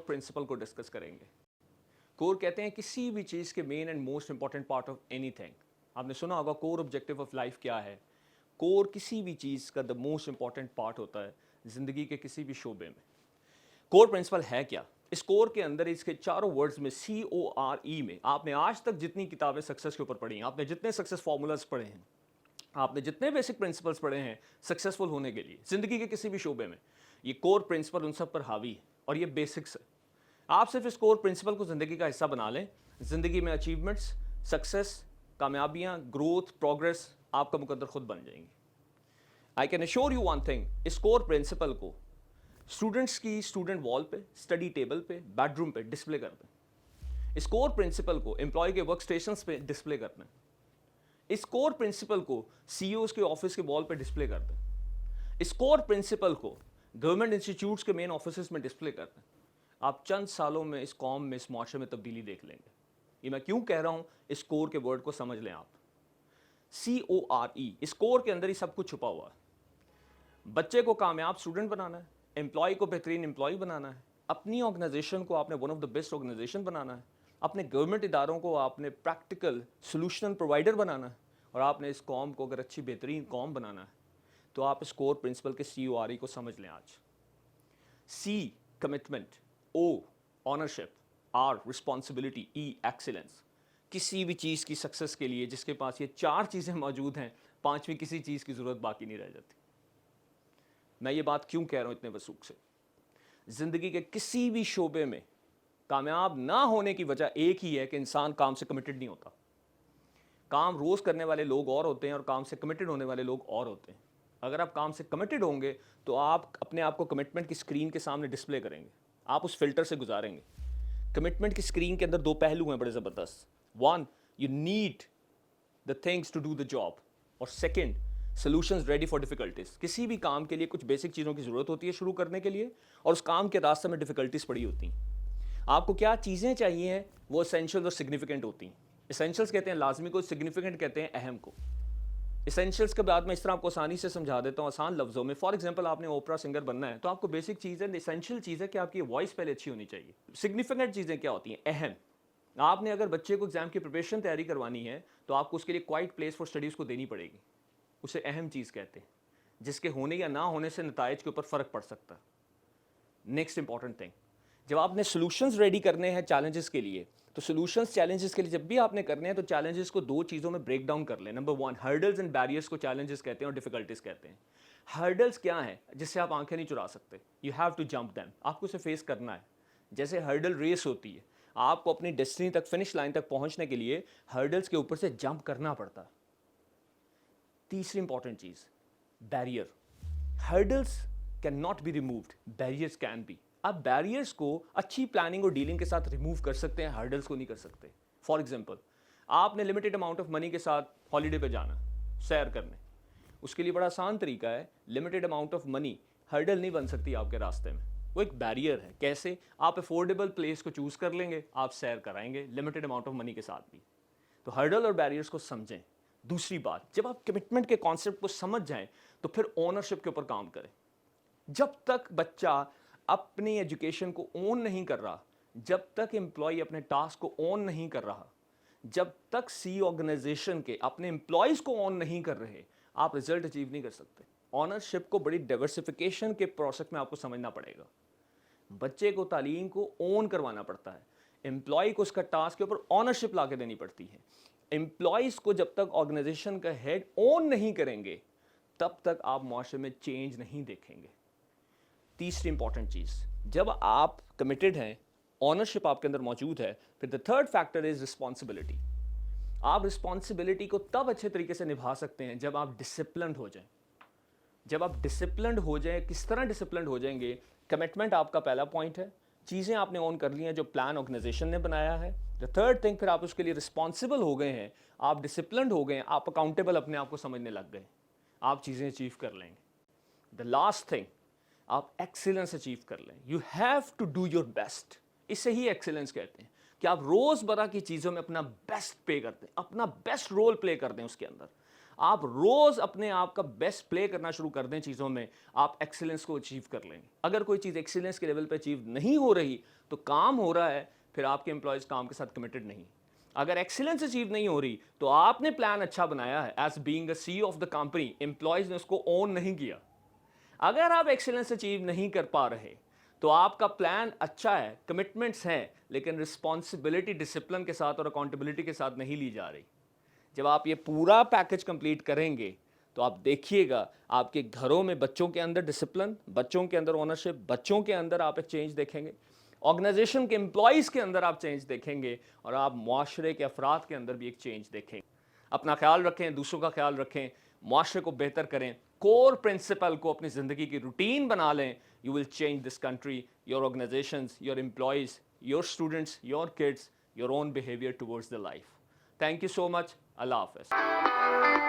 Principal को discuss करेंगे। Core कहते हैं किसी भी चीज़ के main and most important part of anything. आपने सुना होगा कोर ऑब्जेक्टिव ऑफ लाइफ क्या है। कोर किसी भी चीज़ का द मोस्ट इंपॉर्टेंट पार्ट होता है ज़िंदगी के किसी भी शोबे में। कोर प्रिंसिपल है क्या? इस कोर के अंदर इसके चारों वर्ड्स में CORE में आपने आज तक जितनी किताबें सक्सेस के ऊपर पढ़ी हैं, आपने जितने सक्सेस फॉर्मूलाज पढ़े हैं, आपने जितने बेसिक प्रिंसिपल्स पढ़े हैं सक्सेसफुल होने के लिए ज़िंदगी के किसी भी शोबे में, ये कोर प्रिंसिपल उन सब पर हावी है और ये बेसिक्स है। आप सिर्फ इस कोर प्रिंसिपल को ज़िंदगी का हिस्सा बना लें, ज़िंदगी में अचीवमेंट्स, सक्सेस, कामयाबियाँ, ग्रोथ, प्रोग्रेस आपका मुकद्दर खुद बन जाएंगी। I can assure you one thing, इस कोर प्रिंसिपल को स्टूडेंट्स की स्टूडेंट वॉल पे, स्टडी टेबल पे, बेडरूम पे डिस्प्ले कर दें। इस कोर प्रिंसिपल को एम्प्लॉय के वर्क स्टेशंस पे डिस्प्ले कर दें। इस कोर प्रिंसिपल को CEOs के ऑफिस के वॉल पे डिस्प्ले कर दें। इस कोर प्रिंसिपल को गवर्नमेंट इंस्टीट्यूट्स के मेन ऑफिस में डिस्प्ले कर दें। आप चंद सालों में इस कौम में, इस माशरे में तब्दीली देख लेंगे। ये मैं क्यों कह रहा हूँ, इस कोर के वर्ड को समझ लें आप। CORE, इस कोर के अंदर ही सब कुछ छुपा हुआ है। बच्चे को कामयाब स्टूडेंट बनाना है, एम्प्लॉय को बेहतरीन एम्प्लॉय बनाना है, अपनी ऑर्गेनाइजेशन को आपने one of the best organisation बनाना है, अपने गवर्नमेंट इदारों को आपने प्रैक्टिकल सोल्यूशन प्रोवाइडर बनाना है, और आपने इस कौम को अगर अच्छी बेहतरीन कौम बनाना है तो आप इस कोर प्रिंसिपल के CORE को समझ लें आज। C commitment, O ownership, R responsibility, E excellence. किसी भी चीज़ की सक्सेस के लिए जिसके पास ये चार चीज़ें मौजूद हैं, पांचवी किसी चीज़ की ज़रूरत बाकी नहीं रह जाती। मैं ये बात क्यों कह रहा हूँ इतने वसूख से? ज़िंदगी के किसी भी शोबे में कामयाब ना होने की वजह एक ही है कि इंसान काम से कमिटेड नहीं होता। काम रोज़ करने वाले लोग और होते हैं और काम से कमिटेड होने वाले लोग और होते हैं। अगर आप काम से कमिटेड होंगे तो आप अपने आप को कमिटमेंट की स्क्रीन के सामने डिस्प्ले करेंगे, आप उस फिल्टर से गुजारेंगे। कमिटमेंट की स्क्रीन के अंदर दो पहलू हैं बड़े ज़बरदस्त। One, you need the things to do the job, और second, solutions ready for difficulties. किसी भी काम के लिए कुछ बेसिक चीज़ों की ज़रूरत होती है शुरू करने के लिए, और उस काम के रास्ते में डिफिकल्टीज पड़ी होती हैं। आपको क्या चीज़ें चाहिए हैं वो एसेंशियल्स और सिग्निफिकेंट होती हैं। एसेंशियल्स कहते हैं लाजमी को, सिग्निफिकेंट कहते हैं अहम को। एसेंशियल्स के बाद मैं इस तरह आपको आसानी से समझा देता हूँ आसान लफ्ज़ों में। फॉर एग्जांपल, आपने ओपरा सिंगर बनना है तो आपको बेसिक चीज़ है, एसेंशियल चीज़ है कि आपकी वॉइस पहले अच्छी होनी चाहिए। सिग्निफिकेंट चीज़ें क्या होती हैं? अहम। आपने अगर बच्चे को एग्जाम की प्रिपरेशन तैयारी करवानी है तो आपको उसके लिए क्वाइट प्लेस फॉर स्टडीज़ को देनी पड़ेगी। उसे अहम चीज़ कहते हैं, जिसके होने या ना होने से नताइज के ऊपर फ़र्क पड़ सकता है। नेक्स्ट इंपॉर्टेंट थिंग, जब आपने सोल्यूशंस रेडी करने हैं चैलेंजेस के लिए, तो सोल्यूशंस चैलेंजेस के लिए जब भी आपने करने हैं तो चैलेंजेस को दो चीज़ों में ब्रेक डाउन कर लें। Number one, hurdles and barriers को चैलेंजेस कहते हैं और डिफिकल्टीज कहते हैं। हर्डल्स क्या है? जिससे आप आंखें नहीं चुरा सकते, you have to jump them, आपको उसे फेस करना है। जैसे हर्डल रेस होती है, आपको अपनी डेस्टिनी तक, फिनिश लाइन तक पहुंचने के लिए हर्डल्स के ऊपर से जंप करना पड़ता है। तीसरी important cheese, barrier. Hurdles can not be removed, barriers can be. आप बैरियर्स को अच्छी प्लानिंग और डीलिंग के साथ रिमूव कर सकते हैं, हर्डल्स को नहीं कर सकते। फॉर एग्जांपल, आपने लिमिटेड अमाउंट ऑफ मनी के साथ हॉलीडे पे जाना, सैर करने। उसके लिए बड़ा आसान तरीका है, limited amount of money hurdle नहीं बन सकती आपके रास्ते में, वो एक बैरियर है। कैसे? आप अफोर्डेबल प्लेस को चूज़ कर लेंगे, आप सैर कराएंगे लिमिटेड अमाउंट ऑफ मनी के साथ भी। तो हर्डल और बैरियर्स को समझें। दूसरी बात, जब आप कमिटमेंट के कॉन्सेप्ट को समझ जाएं तो फिर ओनरशिप के ऊपर काम करें। जब तक बच्चा अपनी एजुकेशन को ओन नहीं कर रहा, जब तक एम्प्लॉय अपने टास्क को ओन नहीं कर रहा, जब तक ऑर्गेनाइजेशन के अपने एम्प्लॉयज़ को ओन नहीं कर रहे, आप रिजल्ट अचीव नहीं कर सकते। ऑनरशिप को बड़ी डाइवर्सिफिकेशन के प्रोसेस में आपको समझना पड़ेगा। बच्चे को तालीम को ओन करवाना पड़ता है, एम्प्लॉय को उसका टास्क के ऊपर ऑनरशिप ला के देनी पड़ती है। एम्प्लॉयज़ को जब तक ऑर्गेनाइजेशन का हेड ओन नहीं करेंगे तब तक आप माशरे में चेंज नहीं देखेंगे। तीसरी इंपॉर्टेंट चीज़, जब आप कमिटेड हैं, ऑनरशिप आपके अंदर मौजूद है, फिर the third factor is responsibility. आप रिस्पॉन्सिबिलिटी को तब अच्छे तरीके से निभा सकते हैं जब आप डिसिप्लिन्ड हो जाएं। जब आप डिसिप्लिन्ड हो जाएं, किस तरह डिसिप्लिन्ड हो जाएंगे? कमिटमेंट आपका पहला पॉइंट है, चीज़ें आपने ऑन कर ली हैं जो प्लान ऑर्गेनाइजेशन ने बनाया है। द थर्ड थिंग, फिर आप उसके लिए रिस्पॉन्सिबल हो गए हैं, आप डिसिप्लिन्ड हो गए हैं, आप अकाउंटेबल अपने आप को समझने लग गए, आप चीज़ें अचीव कर लेंगे। द लास्ट थिंग, आप एक्सीलेंस अचीव कर लें। You have to do your best, इसे ही एक्सीलेंस कहते हैं। کہ آپ روزمرہ کی چیزوں میں اپنا بیسٹ پے کرتے ہیں, اپنا بیسٹ رول پلے کرتے ہیں اس کے اندر. آپ روز اپنے آپ کا بیسٹ پلے کرنا شروع کر دیں چیزوں میں, آپ ایکسیلنس کو اچیو کر لیں گے. اگر کوئی چیز ایکسیلنس کے لیول پہ اچیو نہیں ہو رہی تو کام ہو رہا ہے, پھر آپ کے امپلائیز کام کے ساتھ کمیٹڈ نہیں. اگر ایکسیلنس اچیو نہیں ہو رہی تو آپ نے پلان اچھا بنایا ہے, as being a C of the company, employees نے اس کو اون نہیں کیا. اگر آپ ایکسیلنس اچیو نہیں کر پا رہے تو آپ کا پلان اچھا ہے, کمٹمنٹس ہیں, لیکن رسپانسبلٹی ڈسپلن کے ساتھ اور اکاؤنٹیبلٹی کے ساتھ نہیں لی جا رہی. جب آپ یہ پورا پیکج کمپلیٹ کریں گے تو آپ دیکھیے گا آپ کے گھروں میں بچوں کے اندر ڈسپلن, بچوں کے اندر اونرشپ, بچوں کے اندر آپ ایک چینج دیکھیں گے, آرگنائزیشن کے امپلائیز کے اندر آپ چینج دیکھیں گے, اور آپ معاشرے کے افراد کے اندر بھی ایک چینج دیکھیں گے. اپنا خیال رکھیں, دوسروں کا خیال رکھیں, معاشرے کو بہتر کریں, کور پرنسپل کو اپنی زندگی کی روٹین بنا لیں. You will change this country, your organisations, your employees, your students, your kids, your own behaviour towards the life. Thank you so much. Allah حافظ.